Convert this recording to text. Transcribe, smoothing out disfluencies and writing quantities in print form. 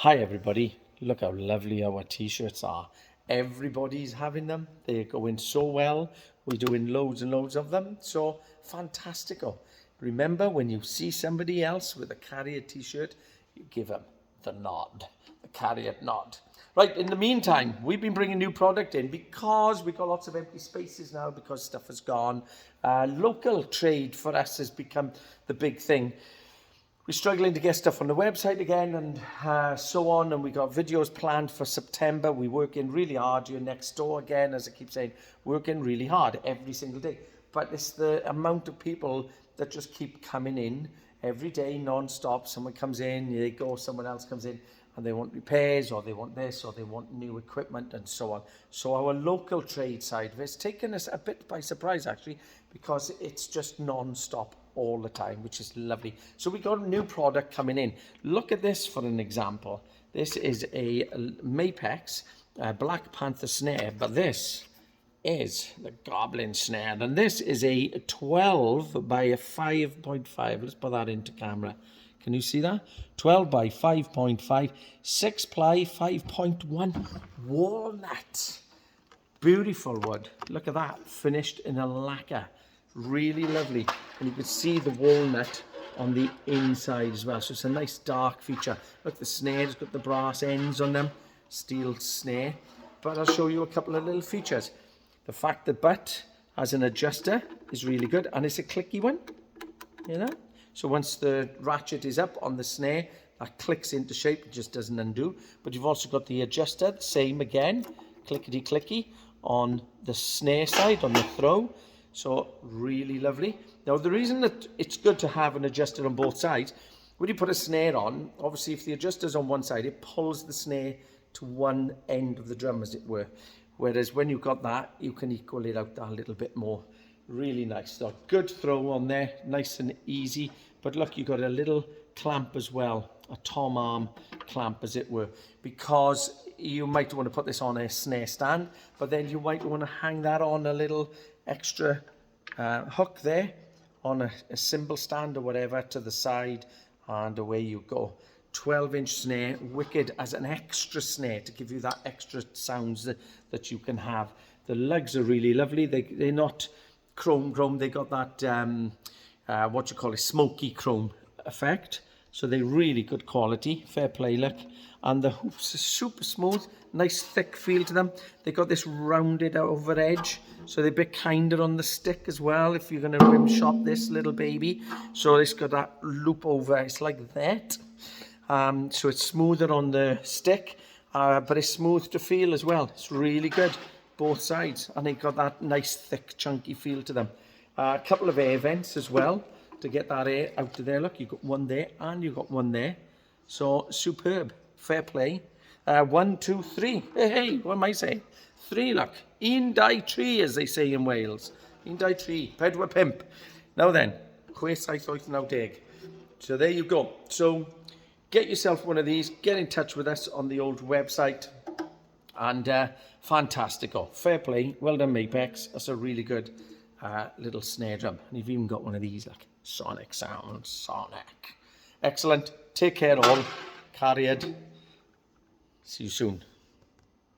Hi everybody, look how lovely our t-shirts are. Everybody's having them. They're going so well. We're doing loads and loads of them. So fantastico. Remember, when you see somebody else with a Carrier t-shirt, you give them the nod, the Carrier nod. Right, in the meantime, we've been bringing new product in because we've got lots of empty spaces now because stuff has gone. Local trade for us has become the big thing. We're struggling to get stuff on the website again and so on, and we got videos planned for September. We're working really hard. You're next door again, as I keep saying, working really hard every single day. But it's the amount of people that just keep coming in every day, non-stop. Someone comes in, they go, someone else comes in, and they want repairs, or they want this, or they want new equipment, and so on. So our local trade side of it's taken us a bit by surprise, actually, because it's just non-stop all the time, which is lovely. So we got a new product coming in. Look at this for an example. This is a Mapex Black Panther snare, but this is the Goblin snare, and this is a 12 by a 5.5. Let's put that into camera. Can you see that? 12 by 5.5, 6 ply, 5.1 walnut. Beautiful wood. Look at that, finished in a lacquer. Really lovely. And you can see the walnut on the inside as well. So it's a nice dark feature. Look, the snare's got the brass ends on them. Steel snare. But I'll show you a couple of little features. The fact the butt has an adjuster is really good. And it's a clicky one. You know? So once the ratchet is up on the snare, that clicks into shape. It just doesn't undo. But you've also got the adjuster. Same again. Clickety clicky on the snare side, on the throw. So really lovely. Now the reason that it's good to have an adjuster on both sides, when you put a snare on, obviously if the adjuster's on one side, it pulls the snare to one end of the drum, as it were. Whereas when you've got that, you can equal it out a little bit more. Really nice. So good throw on there, nice and easy. But look, you've got a little clamp as well, a tom arm clamp, as it were, because you might want to put this on a snare stand, but then you might want to hang that on a little extra hook there on a cymbal stand or whatever to the side, and away you go. 12-inch snare, wicked as an extra snare to give you that extra sounds that you can have. The lugs are really lovely. They're not chrome. They got that what you call a smoky chrome effect. So they're really good quality, fair play look. And the hoops are super smooth, nice thick feel to them. They got this rounded over edge, so they're a bit kinder on the stick as well if you're going to rim shop this little baby. So it's got that loop over, it's like that. So it's smoother on the stick, but it's smooth to feel as well. It's really good, both sides. And they got that nice thick chunky feel to them. A couple of air vents as well to get that air out of there. Look, you've got one there and you've got one there. So superb, fair play. 1, 2, 3. Hey, what am I saying? 3, look. Un dau tri, as they say in Wales. Un dau tri, pedwar pump. Now then, chwe saith wyth naw deg. So there you go. So get yourself one of these. Get in touch with us on the old website. And fantastico. Fair play. Well done, Mapex. That's a really good little snare drum. And you've even got one of these, like sonic sound, sonic. Excellent. Take care all. Cariad. See you soon.